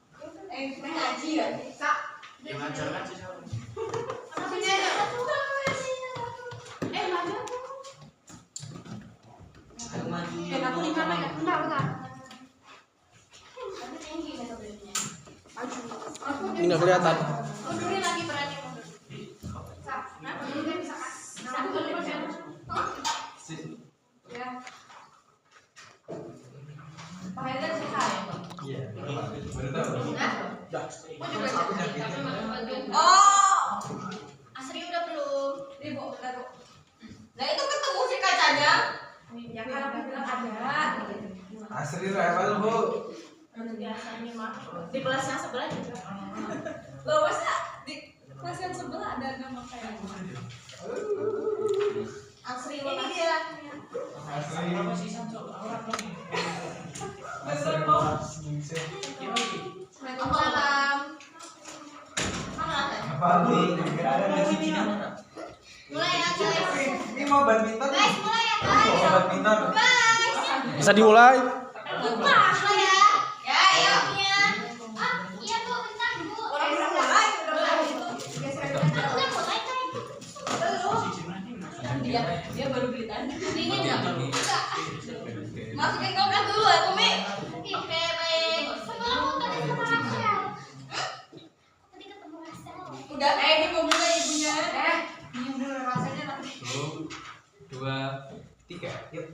ngaji ya? Kak. Diajarkan sih saya. Maju. Aku di mana ya? Bentar. Ini nggak kelihatan. Mundurin lagi berarti mundur. Ya. Pak Haidar sehat. Iya. Oh. Asri udah belum? Ibu, bentar, Bu. Nah, itu ketemu sih kacanya. Ya kalau bilang ada. Asri level, Bu. Biasanya mah di kelas yang sebelah juga. Loh, masa di kelas yang sebelah ada nama kayak Asri ini dia. Asri. Apa sih Sancho? Orang nih. Asri Mas Ningsih. Waalaikumsalam. Mana? Apa nih? Mulai ya, guys. Ini mau badminton. Guys, mulai ya, guys. Mau badminton. Guys. Bisa dimulai. Lupa, mulai ya. Ya, iya. Iya, Bu, bentar, Bu. Orang udah mulai, udah mulai. Udah mulai kan? Belum. Dia baru beli tadi. Ini enggak? Enggak. Masukin kulkas dulu ya, Umi. Oke, baik. Sebelum mau tadi sama Rachel. Tadi ketemu Rachel. Udah, ini mau mulai ibunya. Minum dulu rasanya nanti. 1, 2, 3. Yuk.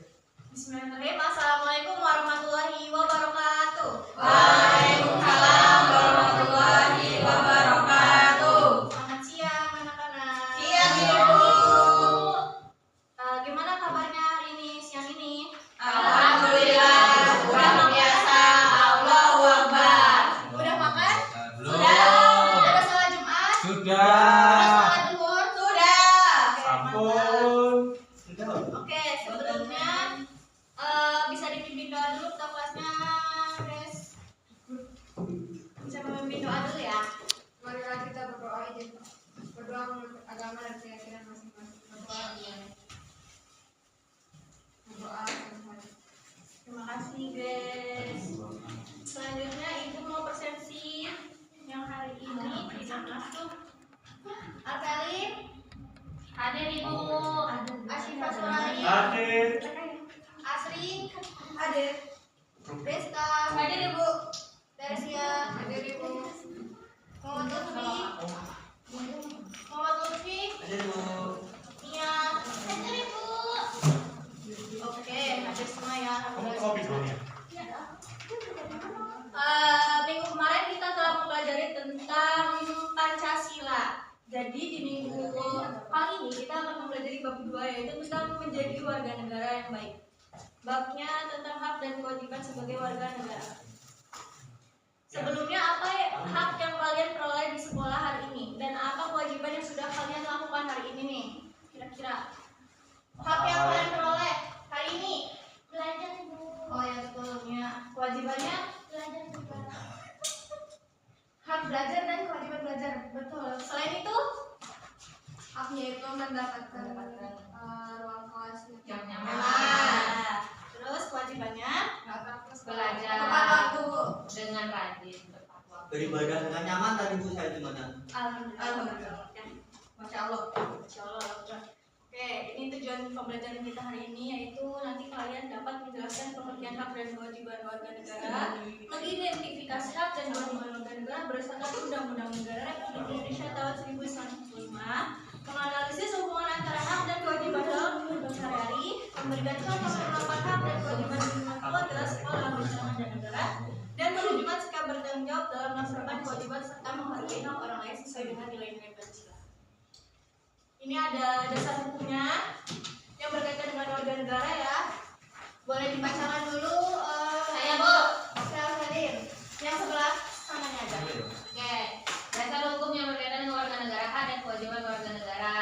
Bismillahirrahmanirrahim. Assalamualaikum warahmatullahi wabarakatuh. Waalaikumsalam warahmatullahi wabarakatuh. Selamat siang anak-anak. Siang, Ibu. Gimana kabarnya hari ini, siang ini? Alhamdulillah, udah biasa. Allahu Akbar. Udah makan? Belum. Udah sholat Jumat? Udah Sudah. sholat duhur? Sudah. Ampun. Oke, sebelumnya bisa dipimpin doa dulu ke kelasnya, guys. Bisa memimpin doa dulu ya. Marilah kita berdoa aja, berdoa menurut agama dan keyakinan masing-masing. Berdoa masing-masing. Terima kasih, guys. Selanjutnya Ibu mau presensi yang hari ini tidak masuk. Arvelin, hadir Ibu. Asyifa Sulani, Hadir. Asri, hadir. Desta, hadir Ibu. Teresia, hadir Ibu. Muhammad Lutfi, Nia, hadir Ibu. Oke, hadir semua ya. Alhamdulillah. Minggu kemarin kita telah mempelajari tentang Pancasila. Jadi di minggu kali ini kita akan mempelajari bab 2, yaitu tentang menjadi warga negara yang baik. Babnya tentang hak dan kewajiban sebagai warga negara. Sebelumnya apa hak yang kalian peroleh di sekolah hari ini, dan apa kewajiban yang sudah kalian lakukan hari ini nih? Kira-kira hak yang kalian peroleh hari ini? Belajar, Bu. Oh ya, sebelumnya kewajibannya Belajar juga. hak belajar dan kewajiban belajar, betul. Selain itu Haknya itu mendapatkan ruang kelas Yang nah, nyaman. terus kewajibannya Belajar. tepat waktu, Bu. Dengan rajin tepat waktu. Beribadah dengan nyaman tadi Bu saya di mana? alhamdulillah. Masya Allah. Masya Allah. Oke, ini tujuan pembelajaran kita hari ini, yaitu nanti kalian dapat menjelaskan pengertian hak dan kewajiban warga negara, mengidentifikasi hak dan kewajiban warga negara berdasarkan Undang-Undang Negara Republik Indonesia tahun 1945, menganalisis hubungan antara hak dan kewajiban dalam kehidupan sehari-hari, memberikan contoh penerapan hak dan kewajiban lingkungan adalah sekolah dalam bencana dan negara, dan menunjukkan sikap bertanggung jawab dalam melaksanakan kewajiban serta menghargai hak orang lain sesuai dengan nilai-nilai Pancasila. Ini ada dasar hukumnya yang berkaitan dengan warga negara ya. Boleh dibacakan dulu. Saya, Bu. Saya hadir. Yang sebelah sananya aja. Oke. Dasar hukum yang berkaitan dengan warga negara, hak dan kewajiban warga negara.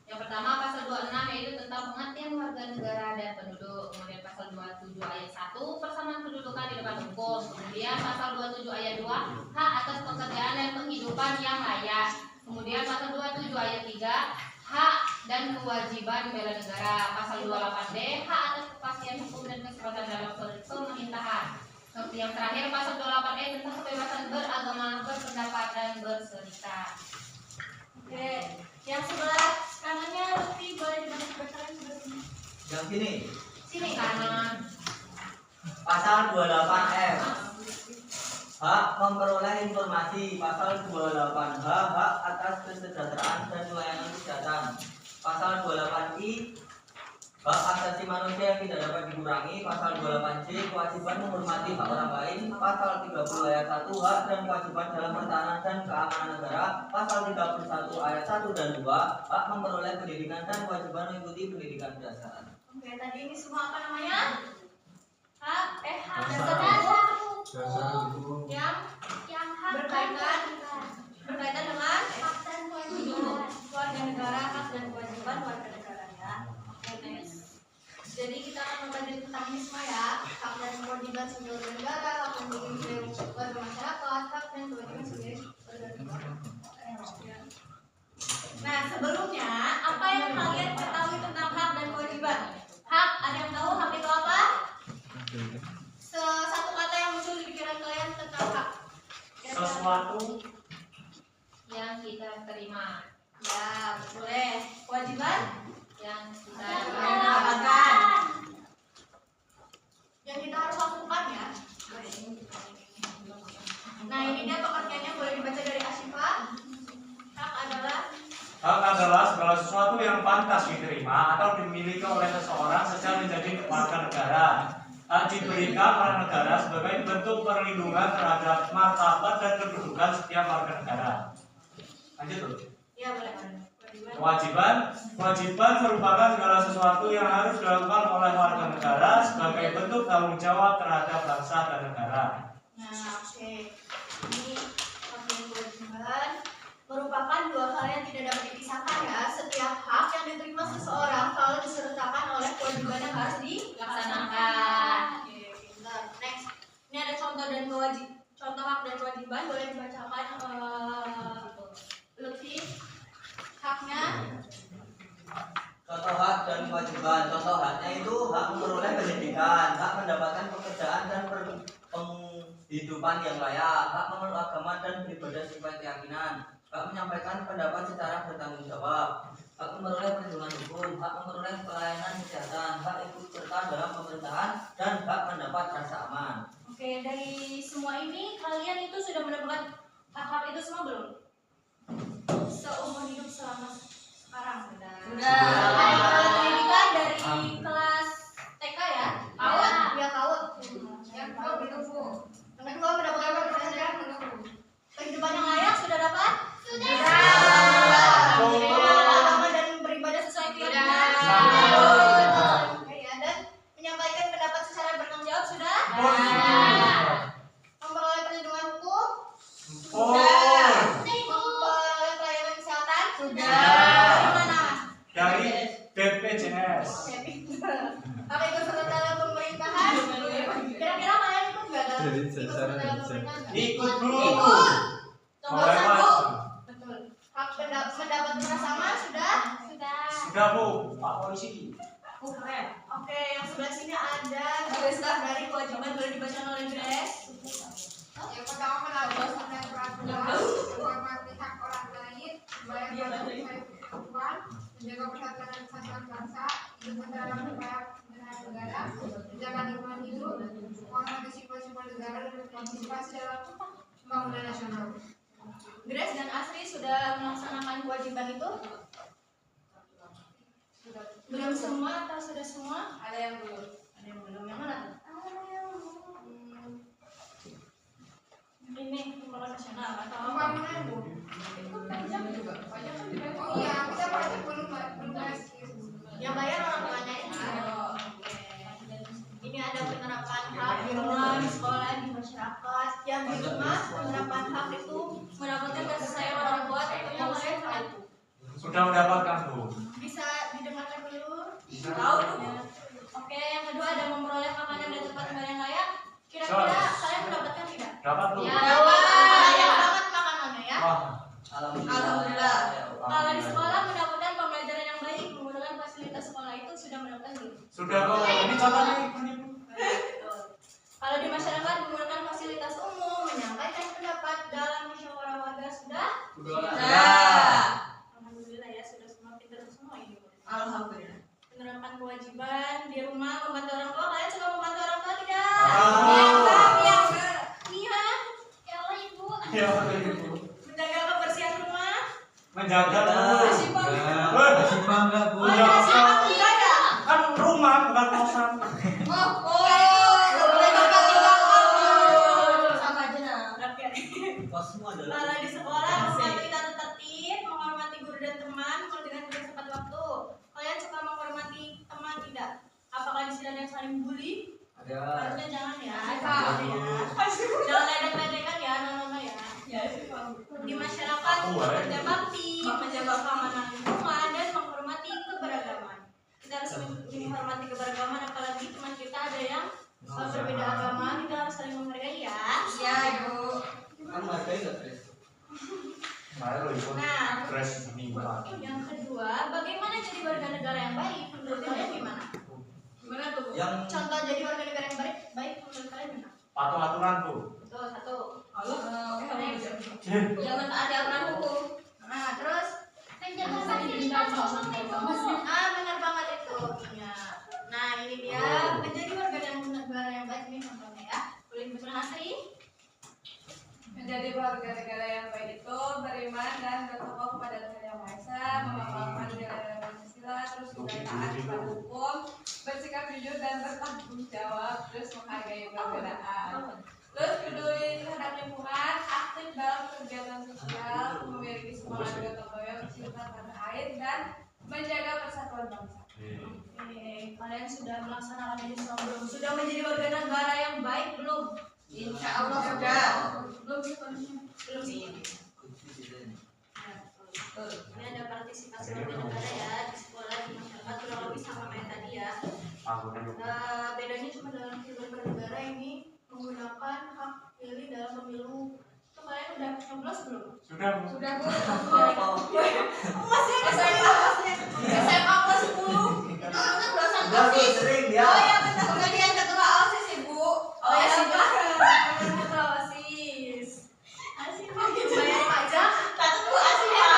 Yang pertama pasal 26 yaitu tentang pengertian warga negara dan penduduk. Kemudian pasal 27 ayat 1 persamaan kedudukan di depan hukum. Kemudian pasal 27 ayat 2 hak atas pekerjaan dan penghidupan yang layak. Kemudian pasal 27 ayat 3 hak dan kewajiban bela negara. Pasal 28D hak atas kepastian hukum dan keselamatan dalam pemerintahan. Yang terakhir pasal 28E tentang kebebasan beragama, berpendapat dan berserikat. Oke, yang sebelah kanannya Lutfi boleh dibacakan sebelah sini. Yang sini. Sini. Kanan. Pasal 28F. Hak memperoleh informasi. Pasal 28H. Hak atas kesejahteraan dan pelayanan kesehatan. Pasal 28I. Hak asasi manusia yang tidak dapat dikurangi. Pasal 28C. Kewajiban menghormati hak orang lain. Pasal 30 ayat 1. Hak dan kewajiban dalam pertahanan dan keamanan negara. Pasal 31 ayat 1 dan 2. Hak memperoleh pendidikan dan kewajiban mengikuti pendidikan dasar. Oke, tadi ini semua apa namanya? Hak Dasar itu. yang berkaitan dengan warga negara, hak dan kewajiban warga negara ya. Oke, next. Jadi kita akan mempelajari tentang ini semua ya. Hak dan kewajiban sebagai warga negara, hak dan kewajiban sebagai warga masyarakat, hak dan kewajiban sebagai warga negara. Nah, sebelumnya apa yang kalian ketahui tentang hak dan kewajiban? Hak, ada yang tahu hak itu apa? Satu kata yang muncul di pikiran kalian tentang hak. Sesuatu Yang kita terima. Ya, boleh. Kewajiban Yang kita dapatkan. Yang kita harus lakukan ya. Nah, ini dia pengertiannya, boleh dibaca dari Asyifa. Hak adalah segala sesuatu yang pantas diterima atau dimiliki oleh seseorang sejak menjadi warga negara. Hak diberikan oleh negara sebagai bentuk perlindungan terhadap martabat dan kedudukan setiap warga negara. Lanjut tuh. ya boleh. Kewajiban merupakan segala sesuatu yang harus dilakukan oleh warga negara sebagai bentuk tanggung jawab terhadap bangsa dan negara. Nah, oke. Ini bagian kewajiban merupakan dua hal yang tidak dapat dipisahkan ya. Setiap hak yang diterima seseorang selalu disertakan oleh kewajiban yang harus dilaksanakan. Oke, pintar. Next. Ini ada contoh hak dan kewajiban, boleh dibacakan Lutfi. Haknya contoh hak dan kewajiban. Contoh haknya itu hak memperoleh pendidikan, hak mendapatkan pekerjaan dan penghidupan yang layak, hak memeluk agama dan beribadah sesuai keyakinan, hak menyampaikan pendapat secara bertanggung jawab, hak memperoleh perlindungan hukum, hak memperoleh pelayanan kesehatan, hak ikut serta dalam pemerintahan, dan hak mendapat rasa aman. Oke, dari semua ini kalian itu sudah mendapatkan hak-hak itu semua belum? Seumur hidup selama sekarang sudah. Pendidikan dari kelas TK ya? PAUD? Ya PAUD. Yang kedua menunggu. Yang kedua mendapatkan pekerjaan kehidupan yang layak sudah dapat? Sudah. Agama dan beribadah sesuai keyakinan. Oke ya, dan menyampaikan pendapat secara bertanggung jawab sudah? Memperoleh perlindungan hukum? Memperoleh pelayanan kesehatan? Sudah. Dari mana? Dari BPJS. Oke, pintar. Apa ikut serta dalam pemerintahan? Kira-kira kalian ikut nggak dalam ikut serta dalam pemerintahan? Ikut dulu. Nomor Boleh, 1. Mas. Betul. Hak mendapat perasaan sudah? Sudah. Sudah Bu, Pak Polisi. Keren. Oke, yang sebelah sini ada garis dari kewajiban, boleh dibaca oleh Grace. Yang pertama menaati dan peraturan, menghormati hak orang lain, membayar kontribusi kehidupan, menjaga persatuan dan kesatuan bangsa, hidup berdalam upaya pembenahan negara, menjaga lingkungan hidup, menghormati simbol-simbol negara dan berpartisipasi dalam pembangunan nasional. Grace dan Asri sudah melaksanakan kewajiban itu? Belum semua atau sudah semua? Ada yang belum. Ada yang belum. Yang mana? Ini pembangunan nasional atau apa? Pembangunan Bu. Itu pajak juga. Pajak kan juga. Oh iya, kita pajak belum bahas. Yang bayar orang tuanya ini. Oh, oke. Ini ada penerapan hak di rumah, di sekolah, di masyarakat. Yang di rumah penerapan hak itu mendapatkan kasih sayang orang tua, tentunya kalian tahu. Sudah mendapatkan Bu. Bisa didengarkan dulu? Tahu ya. Oke, yang kedua ada memperoleh makanan dan tempat tinggal yang layak. Kira-kira kalian mendapatkan tidak? Dapat Bu. Ya. Layak banget makanannya ya. Wah, Alhamdulillah. Kalau di sekolah mendapatkan pembelajaran yang baik, menggunakan fasilitas sekolah itu sudah mendapatkan belum? sudah Bu. Ini contohnya ini Bu. Betul. Kalau di masyarakat Nia. Ya Allah ibu. Ya, Ibu. Menjaga kebersihan rumah. Menjaga Nasi bang. Masih bangga bu. Oh, nasi bang enggak ya? kan rumah bukan kosan. Sama aja nah. Kosmu adalah Lala di sekolah mematuhi tata tertib, menghormati guru dan teman, dengan tepat waktu. Kalian suka menghormati teman tidak? Apakah di sini ada yang saling bully? ada Harusnya jangan ya. Jangan. Jangan ledek-ledekan ya, anak-anak ya. Di masyarakat bekerja bakti, menjaga keamanan lingkungan dan menghormati keberagaman. Kita harus menghormati keberagaman, apalagi teman kita ada yang berbeda agama, kita harus saling menghargai ya. Iya, Ibu. kan menghargai nggak Chris? Nah, lo ikut Nah, dress minimal. yang kedua, bagaimana jadi warga negara yang baik? Menurut kalian gimana? Gimana tuh? Bu? Yang Contoh jadi warga negara yang baik menurut kalian gimana? Patuh aturan tuh. Betul, satu. Cih. Jangan taati aturan hukum. Nah, terus Menjaga fasilitas umum. benar banget itu. Ya. Nah, ini dia menjadi warga negara yang baik ini contohnya ya. Boleh dibacakan Asri? Menjadi warga negara yang baik itu beriman dan bertakwa kepada Tuhan Yang Maha Esa, mengamalkan nilai-nilai Pancasila, terus juga taat kepada hukum, bersikap jujur dan bertanggung jawab, terus menghargai perbedaan, terus peduli terhadap lingkungan, aktif dalam kegiatan sosial, memiliki semangat gotong royong, cinta tanah air, dan menjaga persatuan bangsa. Oke, kalian sudah melaksanakan ini semua belum? Sudah menjadi warga negara yang baik belum? Insya Allah sudah. Belum sih, belum sih. Ini ada partisipasi warga negara ya di sekolah, di masyarakat, kurang lebih sama kayak tadi ya. Bedanya cuma dalam kehidupan bernegara ini menggunakan hak pilih dalam pemilu. Itu kalian udah nyoblos belum? Sudah, Bu. Sudah Bu. Masih ada SMA kelas 10. Itu kan belasan udah tuh OSIS. sering dia Oh iya benar. Kemudian ketua OSIS Ibu. Oh ya sudah. Ketua OSIS. Asik bayar pajak. Satu tuh asik ya.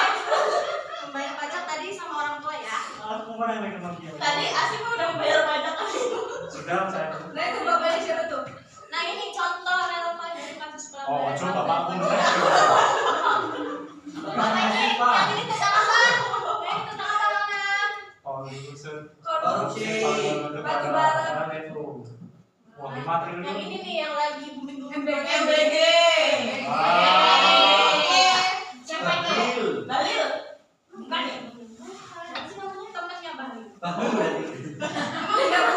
Membayar pajak tadi sama orang tua ya. Aku mana yang kenal dia? Tadi asik udah membayar pajak. Sudah, saya. Nah itu bapaknya siapa tuh? Nah ini contoh relevan dari kasus pelanggaran. Oh, coba bapakku bener. Bapaknya yang ini tentang apa? Yang ini tentang apa banget? korupsi Batu bara. Itu. Wah, 5 triliun. Yang ini nih yang lagi booming-booming. MBG. Siapa itu? Bahlil. Bahlil? Bukan ya? Bukan sih namanya temannya Bahlil. Bahlil berarti. Emang enggak Bu?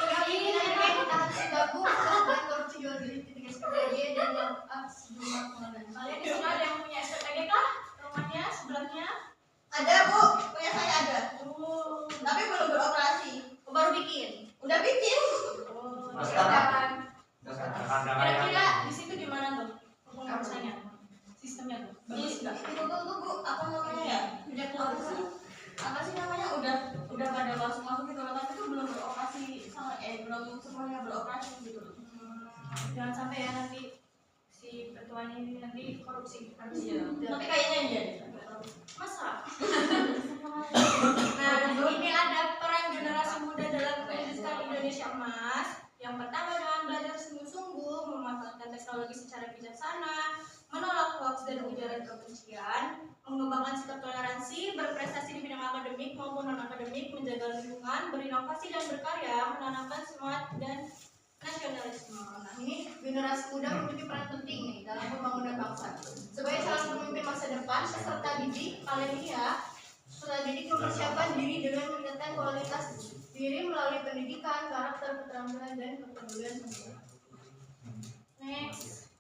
Tinggal ini namanya kita tidak Bu. Dan korupsi jual beli ketika SPTG dan yang sejumlah pengadaan. Kalian di sini ada yang punya SPTG kah? Rumahnya sebelahnya? Ada Bu, punya saya ada. Oh, Tapi belum beroperasi. baru bikin. Udah bikin. Oh, Mas, jangan. Kadang-kadang Kira-kira yang di situ gimana tuh pengurusannya? Sistemnya tuh bagus nggak? Bu, apa namanya ya? Udah keluar sih. Apa sih namanya? Udah pada masuk gitu loh, tapi itu belum beroperasi sama belum semuanya beroperasi gitu loh. Jangan sampai ya nanti si ketuanya ini nanti korupsi. Iya. Tapi Tapi kayaknya iya. masa? Nah, ini ada peran generasi muda dalam mewujudkan Indonesia Emas. Yang pertama dengan belajar sungguh-sungguh, memanfaatkan teknologi secara bijaksana, menolak hoax dan ujaran kebencian, mengembangkan sikap toleransi, berprestasi di bidang akademik maupun non-akademik, menjaga lingkungan, berinovasi dan berkarya, menanamkan semangat dan nasionalisme. Nah, ini generasi muda memiliki peran penting nih dalam pembangunan bangsa. Sebagai calon pemimpin masa depan, peserta didik kalian ini ya, peserta didik mempersiapkan diri dengan meningkatkan kualitas diri melalui pendidikan, karakter, keterampilan, dan kepedulian sosial. Next.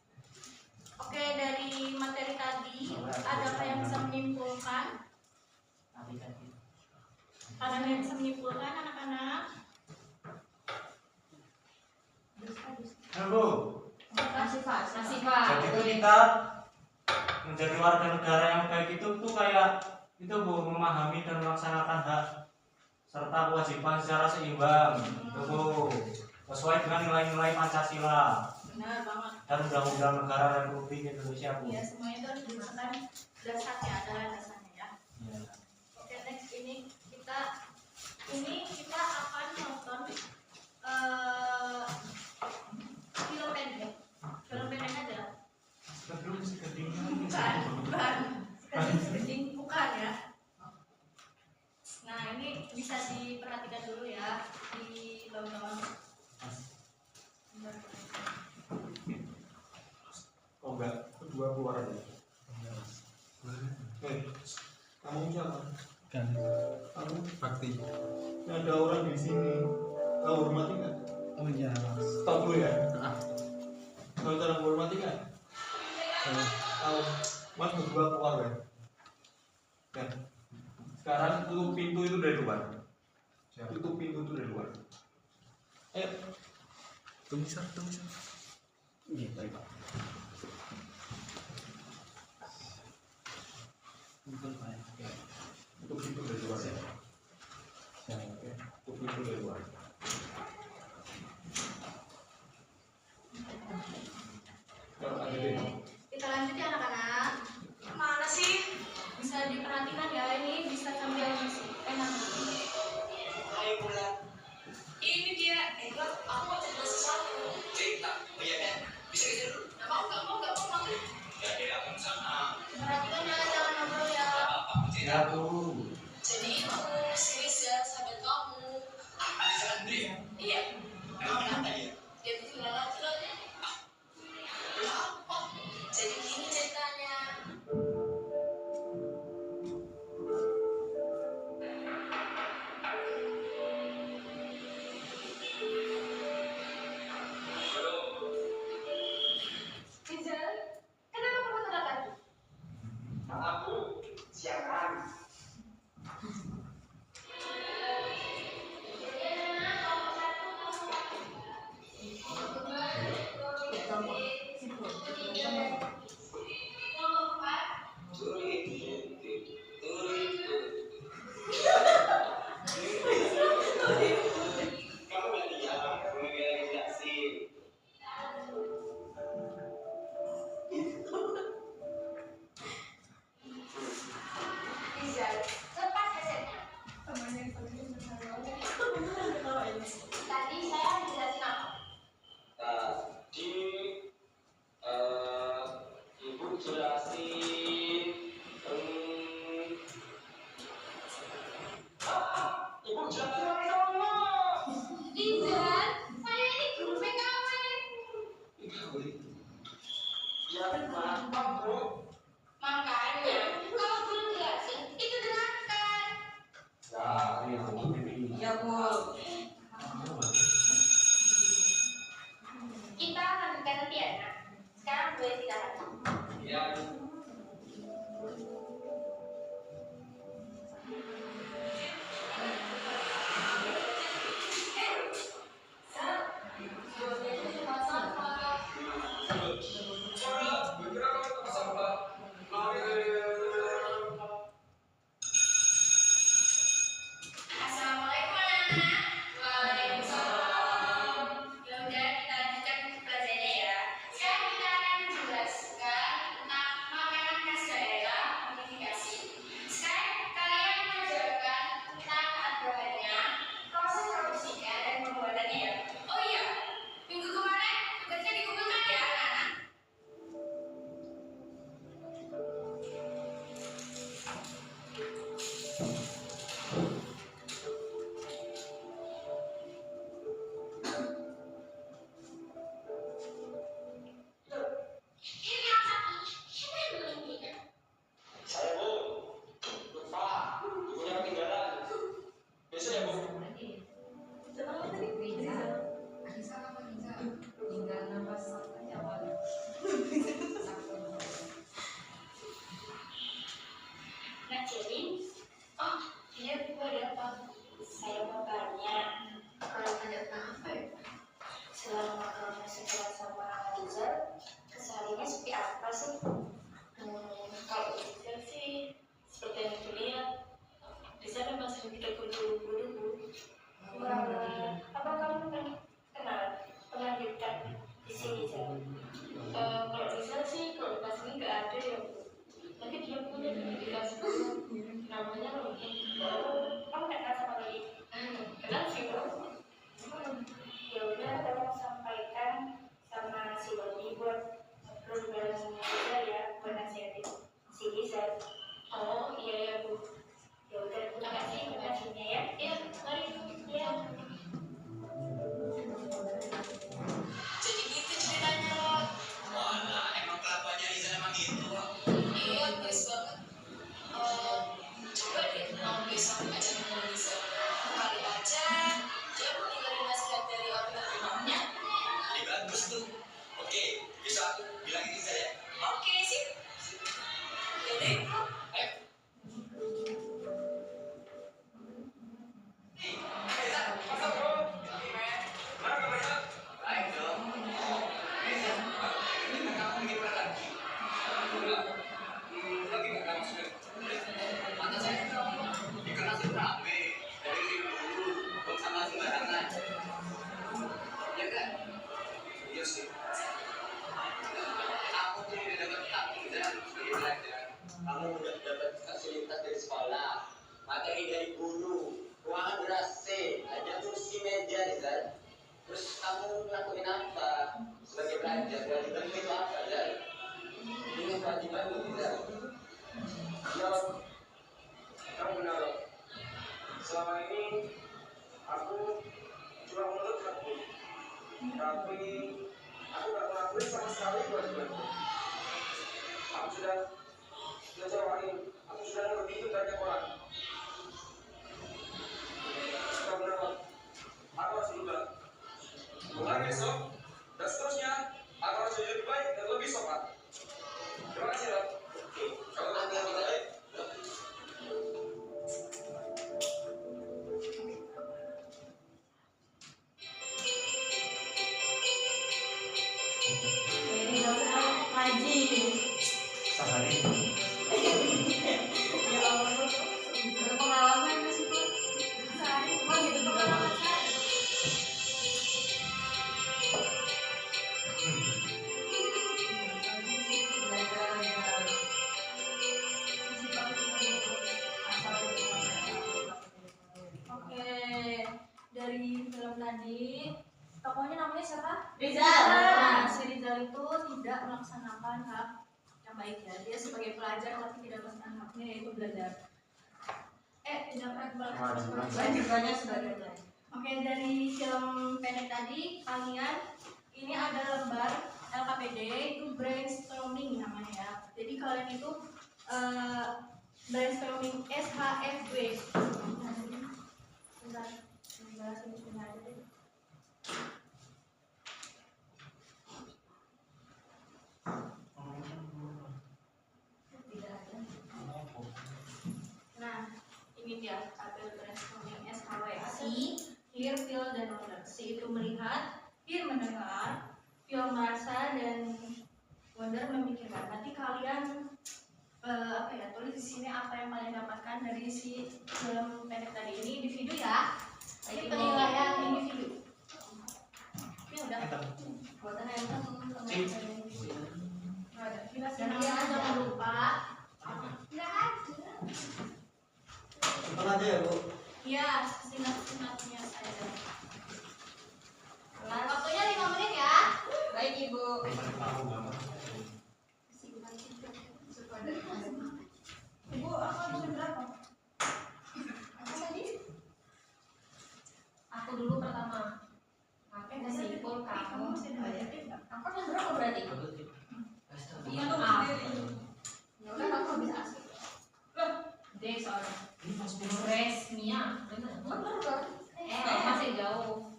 Oke, dari materi tadi, adakah yang bisa menyimpulkan? Ada yang bisa menyimpulkan anak-anak? Bu. Kasih Pak. Masih Pak. Jadi itu kita menjadi warga negara yang baik itu tuh kayak itu Bu, memahami dan melaksanakan hak serta kewajiban secara seimbang. Itu Bu, sesuai dengan nilai-nilai Pancasila Benar banget. dan Undang-Undang Negara Republik Indonesia Bu. Ya, semuanya itu harus diberikan dasarnya, ada landasannya ya. Ya. Oke, next ini kita akan nonton berdua keluar aja. Kamu siapa? Kan Kamu bakti. ini ada orang di sini. Kau hormati nggak? Oh iya mas. Stop dulu ya. Ah. Kau cara menghormati nggak? Tahu. Mas berdua keluar ya. Nah, sekarang tutup pintu itu dari luar. Tutup pintu itu dari luar. Ayo. Tunggu sir. Iya baik pak. Betul pak. Tutup pintu dari luar ya. Oke. Tutup pintu dari luar. Kalau ada deh. Kita lanjut ya anak-anak. Mana sih? Bisa diperhatikan ya, ini bisa sambil enak. Hai Bulan. Ini dia. Bulan, aku mau cerita sesuatu. Cerita? Oh iya kan? Bisa kita dulu? Gak mau. Ya dia akan sana. Perhatikan ya, jangan ngobrol ya. Ya tuh. Jadi itu si Rizal sahabat kamu. Rizal Andri? Iya. Emang kenapa dia? Dia tuh laki-laki. Kenapa? Jadi gini ceritanya. Rizal, kenapa kamu telat lagi? Aku siapkan. Kamu gak lihat, kamu gak sih. Rizal, lepas headsetnya. Tadi saya jelasin apa? Tadi ibu jelasin ibu jelasin lagi sama Rizal, saya ini guru PKW. ya kenapa bu Makanya, kalau belum jelasin, itu dengarkan. ya bu Kita lanjutkan nanti ya, nak. Sekarang boleh istirahat. ya Assalamualaikum anak-anak. Waalaikumsalam. Ya udah, kita lanjutkan pelajarannya ya. Sekarang kita akan menjelaskan tentang makanan khas daerah modifikasi. Sekarang kalian mengajarkan tentang bahan-bahannya, proses produksinya dan pembuatannya ya. Oh iya, minggu kemarin tugasnya dikumpulkan ya anak-anak. Ini apa nih? Siapa yang begini? saya bu lupa ibunya ketinggalan besok ya bu Nak Celine? Oh, iya Bu, ada apa? Saya mau tanya. Kalau tanya tentang apa ya? Selama kamu sekolah sama Rizal, kesehariannya seperti apa sih? Kalau Rizal sih, seperti yang dilihat, Rizal memang sering kita kudu-kudu Bu. Wah, apa kamu kenal? Pernah dekat di sini Rizal? Kalau Rizal sih, kalau pas ini nggak ada ya Bu. Tapi dia punya dedikasi namanya Rodi. Kamu kenal sama Rodi? Kenal sih bro. Ya udah, tolong sampaikan sama si Rodi buat program Rizal ya, buat nasihatin si Rizal. Oh iya ya Bu. Ya udah, terima kasih informasinya ya. Ya, mari ya. jadi gitu ceritanya Rod. Walah emang kelakuannya Rizal emang lakuin apa sebagai pelajar? Kewajiban itu apa? Dan ini kewajiban itu tidak. Ya, kamu benar. Selama ini aku cuma menurut aku, tapi aku gak ngelakuin sama sekali kewajibanku. Aku sudah ngecewain, aku sudah ngerugiin banyak orang. Kamu benar. Aku harus berubah. Mulai besok dan seterusnya, aku harus jadi lebih baik dan lebih sopan. Terima kasih, Dok. Kalau nanti yang baik. Haji. Sehari. Ya Allah, pengalaman di situ. Sehari, oh gitu pengalaman saya. Oke, dari film tadi, tokohnya namanya siapa? Rizal. Nah, si Rizal itu tidak melaksanakan hak yang baik ya. Dia sebagai pelajar tapi tidak melaksanakan haknya yaitu belajar. Tidak melaksanakan kewajibannya sebagai pelajar. Oke, dari film pendek tadi, kalian ini ada lembar LKPD itu brainstorming namanya ya. Jadi kalian itu brainstorming SHFW. Bentar, bahas ini punya aja deh. Nah, ini dia tabel brainstorming SHW. See, hear, feel, dan wonder. See itu melihat, hear mendengar, feel merasa, dan wonder memikirkan. Nanti kalian tulis di sini apa yang kalian dapatkan dari si film pendek tadi ini individu ya. Ini penilaian individu. Ini udah. Buatan yang dan kalian jangan lupa. Nggak ada. Simpan aja ya, Bu. Iya, singkat-singkatnya saja. Waktunya 5 menit ya. Baik Ibu. Ibu, aku harus berapa? Apa tadi? Aku dulu pertama. Aku simpul kamu. Aku yang berapa berarti? Iya tuh sendiri. Ya udah kamu habis asik. Deh soalnya. Resmia. Benar. Masih jauh.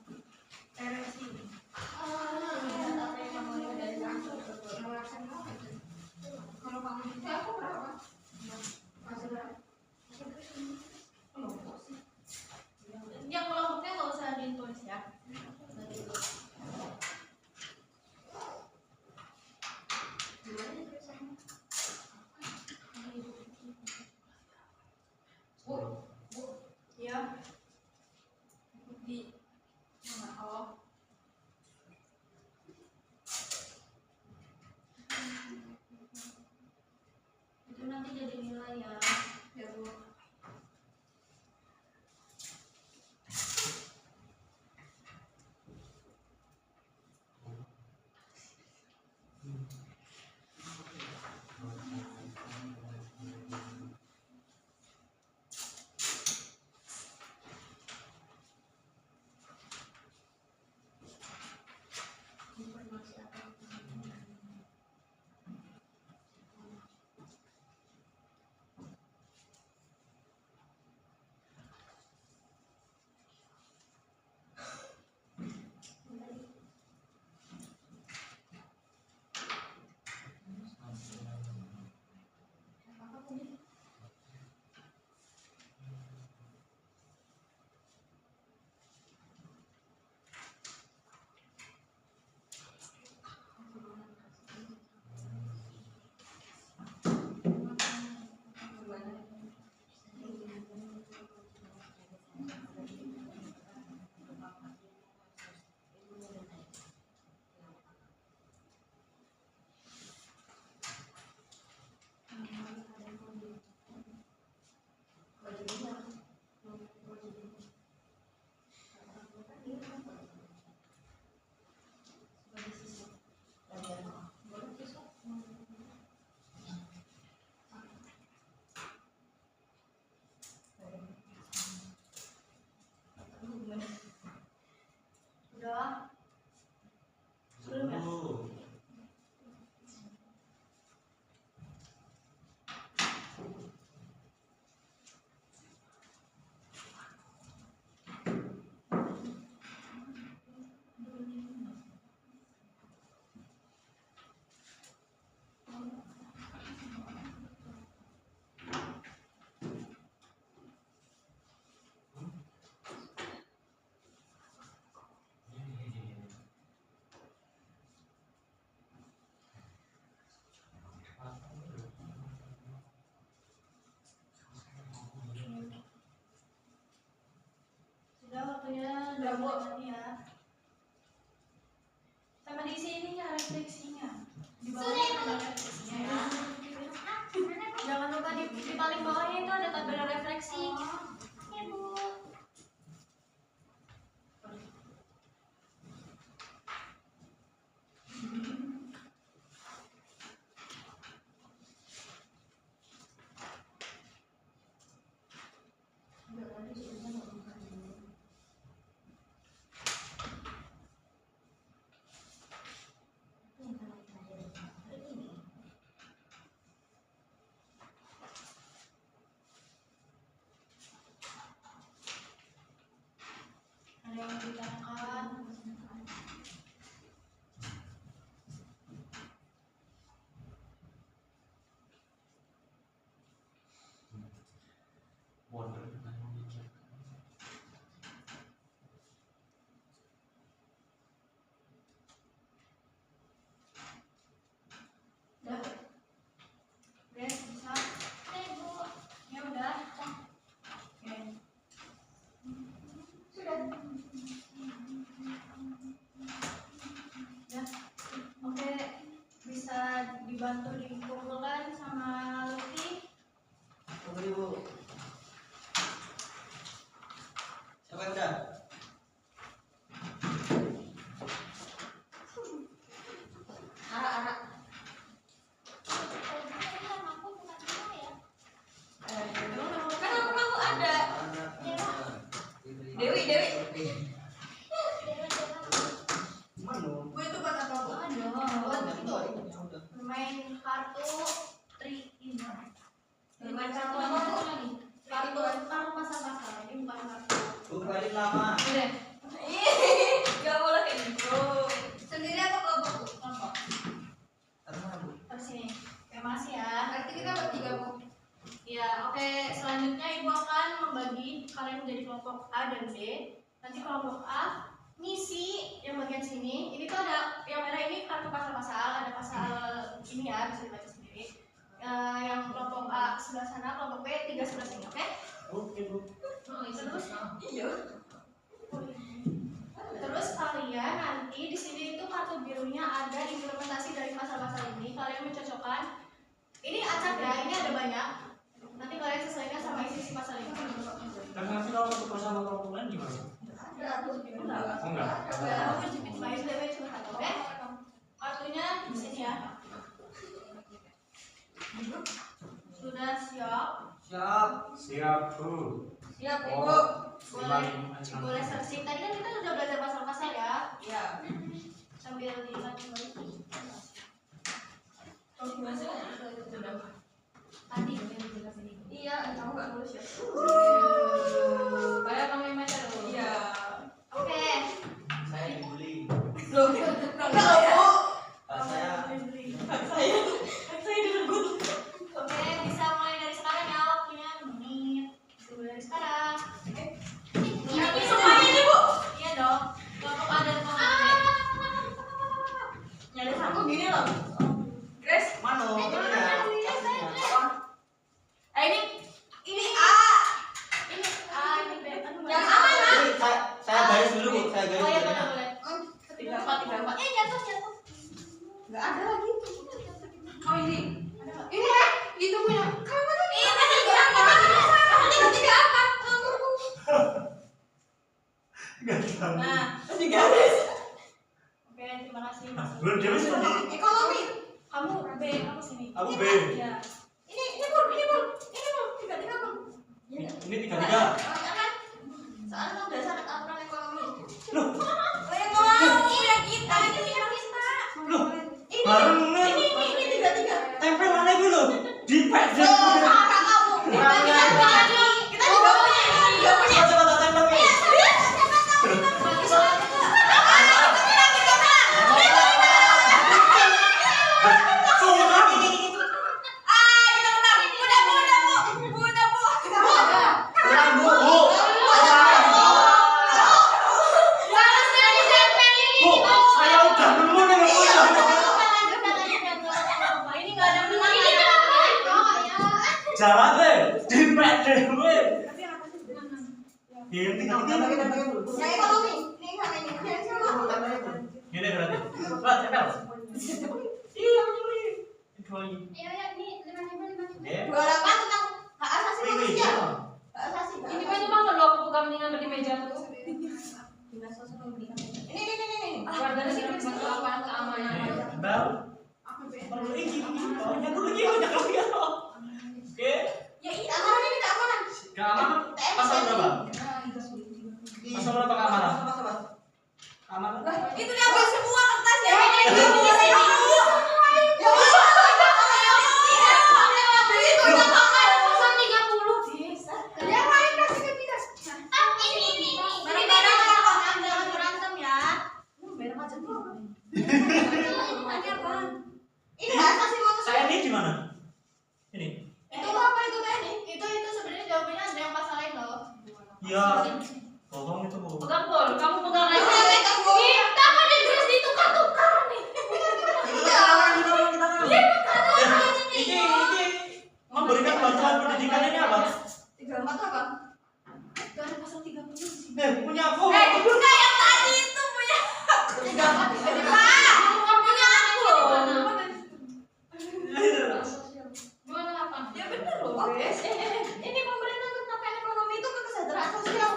Teresin. Kalau kamu bisa aku berapa? Masih berapa? Yang kelompoknya nggak usah ditulis ya. Ya. Di mana? Oh. Itu nanti jadi nilai ya. Ya, Bu. Informasi apa? Bu nanti ya. Sama di sininya refleksinya. Di bawahnya ada refleksinya ya. Jangan lupa di paling bawahnya itu ada tabel refleksi. Oke Bu. Ada yang ditanyakan? Wonder. Udah? Udah bisa? Ya udah. Oke. Sudah. Ya. Oke, bisa dibantu dikumpulkan sama Lutfi. Tunggu Ibu. Siapa yang udah? Ara. Kan aku ada. Dewi. Bu itu buat apa Bu? Buat bermain kartu tri-in. Bermain kartu apa Bu? Kartu pasar-pasar. Ini bukan kartu. Bu balik lama. Udah. Gak boleh kayak gitu. Sendiri atau kelompok? Kelompok. Terima Bu. Terus sini. Terima kasih ya. Berarti kita bertiga Bu. Ya, oke. Selanjutnya Ibu akan membagi kalian menjadi kelompok A dan B. Nanti kelompok A ngisi yang bagian sini. Ini tuh ada yang merah ini kartu pasal-pasal. Ada pasal ini ya, bisa dibaca sendiri. Yang kelompok A sebelah sana, kelompok B 3 sebelah sini, oke? Oke Bu. Terus, iya. Terus kalian nanti di sini itu kartu birunya ada implementasi dari pasal-pasal ini. Kalian mencocokkan. Ini acak ya, ini ada banyak. Nanti kalian sesuaikan sama isi pasal ini. Dan nanti kalau untuk bersama kelompok lain gimana? Enggak. Aku jepit baik tapi cuma satu, oke? Kartunya di sini ya. Sudah siap? Siap. Bu. Siap, Oh, Ibu. kembali. Boleh searching. Tadi kan kita sudah belajar pasal-pasal ya? Iya. Sambil diingat kembali. Tadi iya, kamu nggak lulus ya? Bayar pakai meter dulu. Iya. Oke. Saya dibully. Loh, enggak Bu. Saya Saya direnggut. Oke, bisa mulai dari sekarang ya waktunya menit. Bisa mulai dari sekarang. Ini semuanya nih Bu. Iya dong. Kelompok A dan kelompok B. Nyari aku gini loh. Grace, mana? Ini A. Ini A, ini B. Yang A mana? Saya garis dulu Bu. Saya garis Oh iya, dulu. boleh. 3-4. Jatuh. Nggak ada lagi. Oh ini. Ini itu punya. Kamu tuh. Ini tiga apa? Tiga apa? Nah, di garis. Oke, terima kasih. Belum jawab sih. Ekonomi. Kamu B, kamu sini. Aku B. Iya. Ini Bu. Tiga Bu. Ini 3-3. Soalnya kamu dasar aturan ekonomi. Loh, Ini kita. loh. Bareng Ini 3-3. tempel mana gue lo? Di pet. Kita juga punya. Coba tempel. Jalan deh, di pet deh gue. Ini Yang ekonomi. Ini sama ini. Yang sama. Ini berarti. Wah, cepet. Iya, mencuri. Itu lagi. Ya ya ini 5.000. Ya. 28 tentang hak asasi manusia. Hak asasi. Ini kan cuma kalau aku pegang dengan di meja tuh. Ini. Warga negara keamanan keamanan. Bel. Perlu ini. Banyak dulu lagi banyak lagi ya. Oke. Ya iya, amanan ini keamanan. Keamanan pasal berapa? Pasal berapa keamanan? Keamanan. Itu diambil semua kertas ya. Ini hak asasi manusia. Saya ini di mana? Ini. Itu apa itu tadi? Itu sebenarnya jawabannya ada yang pasal lain loh. Iya. Tolong itu Bu. Pegang Pol, kamu pegang aja. Pegang, Bu. Kita mau dress ditukar-tukar nih. Iya. Ini memberikan bantuan pendidikan ini apa? 34 apa? Itu ada pasal 30 di sini. Punya aku. Bukan yang tadi itu punya. 34. Punya aku loh. 28. Ya bener loh. Ini pemerintah menetapkan ekonomi itu ke kesejahteraan sosial.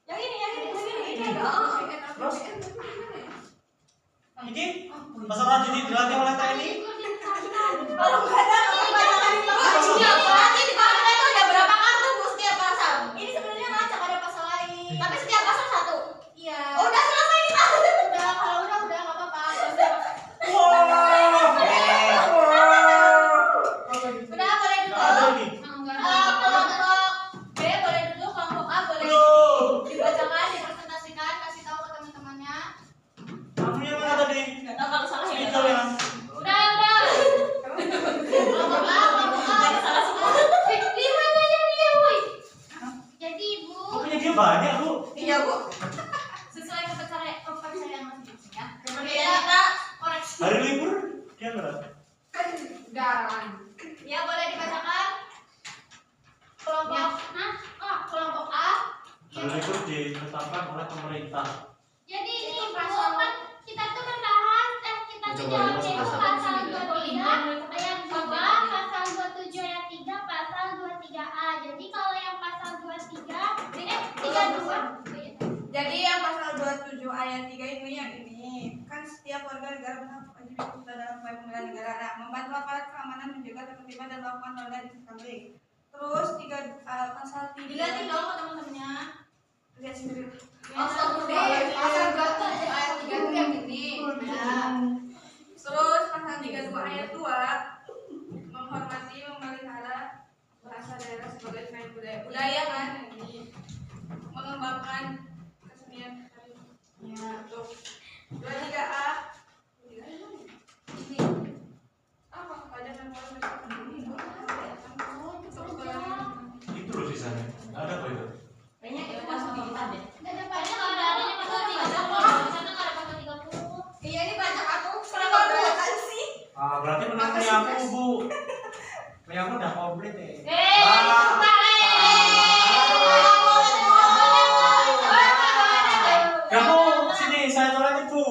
Yang ini ada. Terus? Ini pasal lanjut dilatih oleh TNI. Kalau nggak ada kepanjangan di bawah. Nanti di bawahnya itu ada berapa kartu Bu setiap pasal. Ini sebenarnya ngacak ada pasal lain. Tapi setiap pasal satu. Iya. Oh, udah selesai kita. Udah, kalau udah enggak apa-apa. Udah boleh duduk. Ada ini. Kelompok B boleh duduk, kelompok A boleh dibacakan, dipresentasikan, kasih tahu ke teman-temannya. Kamu yang mana tadi? Enggak tahu kalau salah ya. Itu ya. Udah. Kelompok A salah semua. Limanya yang dia, woi. Jadi Ibu. Punya dia banyak Bu. Iya Bu. Sesuai kepercayaan masing-masing ya. Iya Kak. Koreksi. Hari libur dia enggak? Darah. Ya boleh dibacakan. Kelompok A. Hari libur ditetapkan oleh pemerintah. Jadi ini Bu kan kita tuh membahas kita tuh jawabnya itu pasal 23 ayat 2, pasal 27 ayat 3, pasal 23A. Jadi kalau yang pasal 32 Jadi yang pasal 27 ayat 3 ini yang ini kan setiap warga negara berhak wajib ikut dalam upaya pembela negara. Nah, membantu aparat keamanan menjaga ketertiban dan melakukan ronda di sekeliling. Terus pasal 3 Dilihatin dong ke teman-temannya. lihat sendiri. Pasal Pasal 27 ayat 3 itu yang ini. Terus pasal 32 ayat 2 menghormati, memelihara bahasa daerah sebagai selain budaya kan ini mengembangkan kesenian ya tuh. 23A ini apa pajak dan Itu loh sisanya. Ada apa itu? Kayaknya itu pasal digital deh. Enggak ada pajak, kalau ada adanya pasal 30. Di sana enggak ada pasal 30. iya ini pajak aku kenapa berantakan sih? Berarti menang punya aku Bu. Punya aku udah komplit ya. Kamu sini saya tolongin Bu.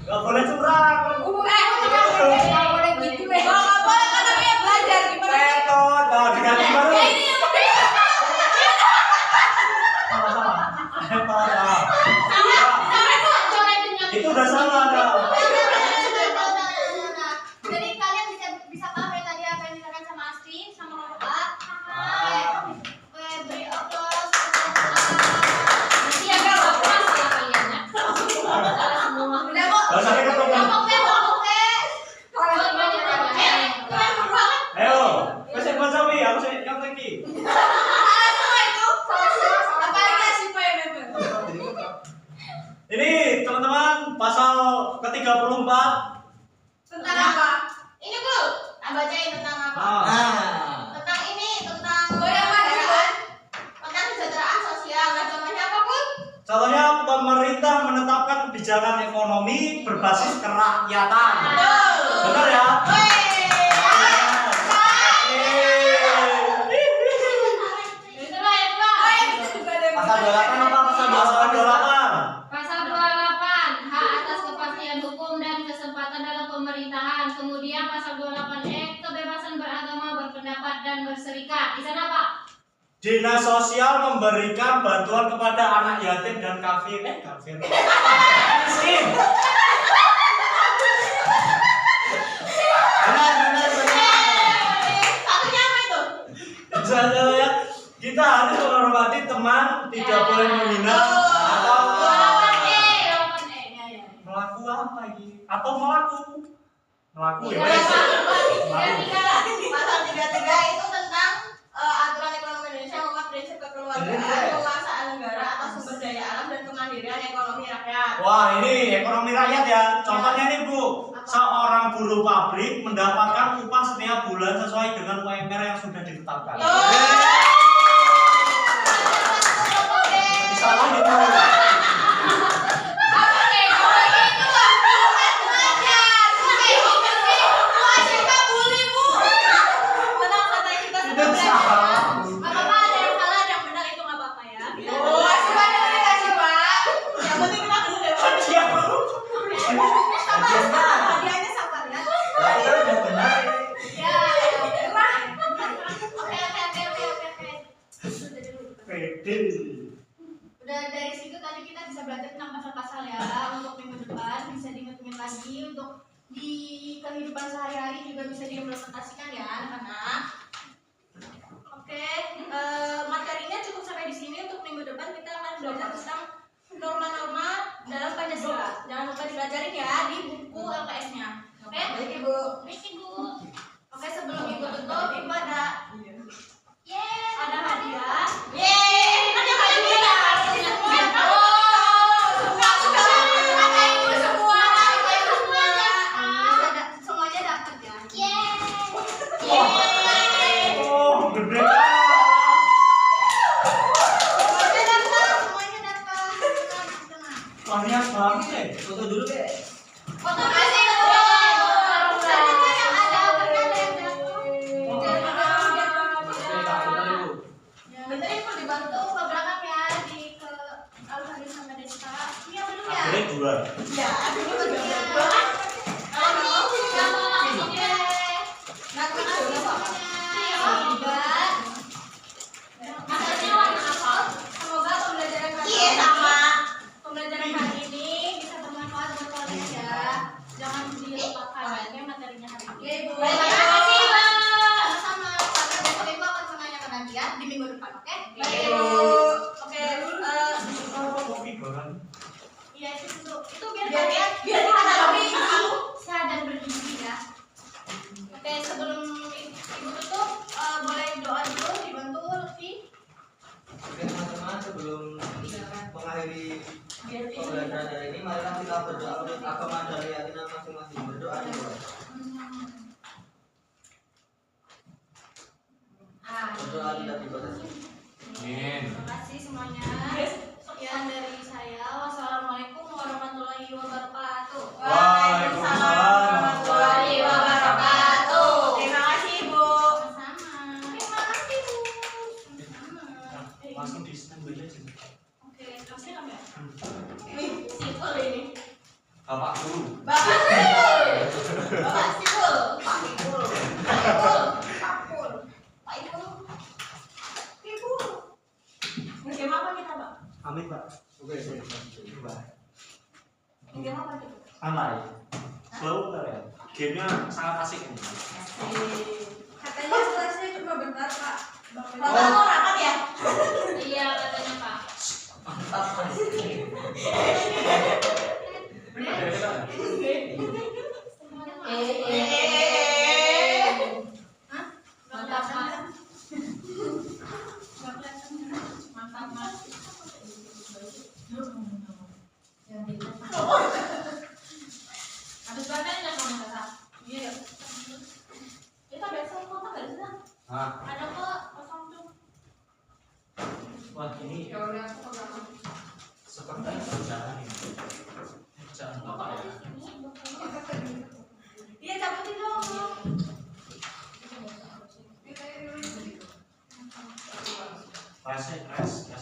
Gak boleh curang. Nggak boleh gitu nggak boleh kan namanya belajar gimana? Tetot, diganti baru. Parah. Itu udah salah dah. Jadi kalian bisa paham ya tadi apa yang dikatakan sama Astri sama kelompok A. Oke, beri aplaus. Nanti agak lepas ya kalian ya. Salah semua. Udah kok. Gak usah ketemu. Kelompok B. Kalian berdua kan? Ayo, saya baca wi, aku saya yang lagi. Ini teman-teman pasal ke-34. Tentang apa? Ini Bu, bacain tentang apa? Tentang ini, tentang tentang kesejahteraan sosial. Nah, contohnya apa, Bu? Contohnya pemerintah menetapkan kebijakan ekonomi berbasis kerakyatan. Benar ya? kemudian pasal 28E kebebasan beragama, berpendapat dan berserikat. Di sana Pak? Dinas sosial memberikan bantuan kepada anak yatim dan kafir. Kafir. Miskin. Benar. Satunya apa itu? Misalnya ya, kita harus menghormati teman, tidak boleh menghina atau 28E. melaku apa ini? Atau melaku ya. Pasal 33 itu tentang aturan ekonomi Indonesia mengubah prinsip kekeluargaan, penguasaan negara atas sumber daya alam dan kemandirian ekonomi rakyat. Wah, ini ekonomi rakyat ya. Contohnya nih Bu, seorang buruh pabrik mendapatkan upah setiap bulan sesuai dengan UMR yang sudah ditetapkan. Salah itu. Udah dari situ tadi kita bisa belajar tentang pasal-pasal ya. Untuk minggu depan bisa diingat-ingat lagi, untuk di kehidupan sehari-hari juga bisa diimplementasikan ya anak-anak. Oke, materinya cukup sampai di sini. Untuk minggu depan kita akan belajar tentang norma-norma dalam Pancasila. Jangan lupa dipelajarin ya di buku LPS-nya. Oke? Baik Ibu. Oke, sebelum Ibu tutup, Ibu ada hadiah. Ada hadiah. Semuanya dapat ya. Oh, gede. Semuanya dapat. Banyak banget deh. Foto dulu deh. Foto kasih yang ada berkata yang jatuh. Bentar Ibu dibantu ke belakang ya, ke Alfani sama Desta. Iya belum ya? Akhirnya dua. Ya, dulu berdua. Kalau mau langsung deh. Nanti dulu Pak. Hebat. Maksudnya warna apa? Semoga pembelajaran kali ini bisa bermanfaat buat kalian ya. Jangan dilupakan ya materinya hari ini. Ibu. Terima kasih Bang. Sama-sama. Sampai besok Ibu akan menanyakan lagi ya di minggu depan, oke? Baik Ibu. Oke. Iya itu biar kalian lebih sehat dan bergizi ya. Oke, sebelum Ibu tutup, boleh doa dulu dibantu Lutfi. Oke teman-teman, sebelum mengakhiri pembelajaran hari ini, marilah kita berdoa menurut agama dan keyakinan masing-masing. Berdoa dulu. Berdoa tidak dibatasi. Amin. Terima kasih semuanya. Sekian dari saya. Wassalamualaikum warahmatullahi wabarakatuh. Waalaikumsalam warahmatullahi wabarakatuh. Terima kasih Ibu. Sama-sama. Terima kasih Bu. Sama-sama. Langsung di standby aja. Oke, terusnya kamu ya? Nih, simpel ini. Bapak guru. Bapak Sipul. Bapak Sipul. Pak Sipul. Pak Ipul. Pak Pul. Pak Ipul. Ibu. Game apa kita, Pak? Amin Pak. Oke. Game apa kita? Alay. Slow kalian. Gamenya sangat asik ini. Katanya kelasnya cuma bentar, Pak. Bapak mau rapat ya? Iya katanya Pak. Mantap Mas. Hah? Mantap Mas. Mantap Mas. Habis badan nggak kamu kakak? Iya. Kita besok kok nggak bisa? Nah, Ada kok kosong tuh. wah ini Ya udah, aku pegang. seperti perusahaan ini. Jangan Bapak ya. Iya, cabutin dong. Res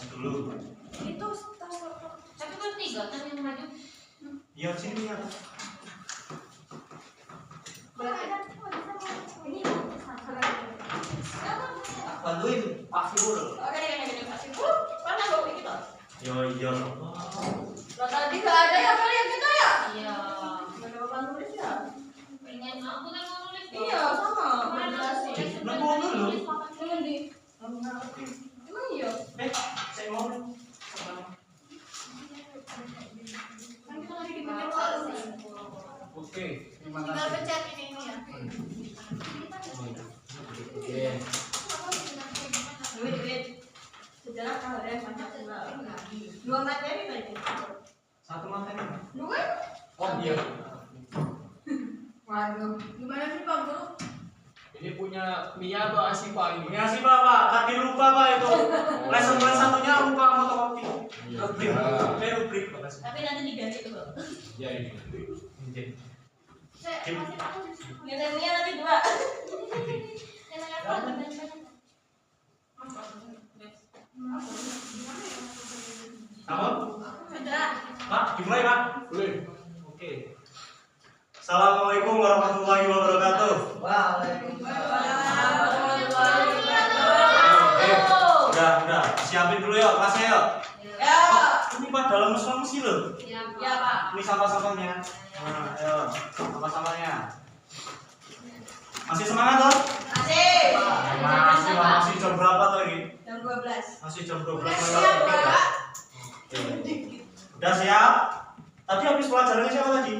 dulu. Itu tas. Tapi kan 3 kan yang maju. Iya sini ya. Boleh ngangguin pasiful. Oke, gini pasti. Kan nggak begitu. Yo iya. Lo tadi nggak ada ya kalian kita ya? Iya. Nggak ada papan tulis ya? Pengen aku kan mau nulis. Iya, sama. Jelasin. Nah, gua dulu. Jangan di. Emang iya? Saya mau. Kan kita lagi di bagian bawah. Oke, terima Tinggal kasih. pencet ini ya. Oke. Duit. Sejarah KHRM Pancasila. 2 materi tadi. Satu materi. 2? Oh iya. Waduh. Gimana sih Pak Guru? Ini punya Mia atau Asifa ini? Ya sih Pak, tadi lupa Pak itu. Lesson plan satunya lupa fotokopi. Rubrik. Rubrik Pak. Tapi nanti diganti tuh, Bang. Ya ini. Gantinya nanti 2. Namun, Sudah. Pak, dimulai Pak. Boleh. Oke. Assalamualaikum warahmatullahi wabarakatuh. Udah. Siapin dulu yuk, kelasnya yuk. Ya. Ini pada lemes-lemes sih loh. Iya, Pak. Ya, Pak. Ini sampah-sampahnya. Nah, ayo, sampah-sampahnya. Masih semangat toh? Masih. Masih jam berapa tadi? Jam 12. Masih jam 12 Udah lewat siap, dikit ya? Pak? Udah siap? Tadi habis pelajarannya siapa tadi?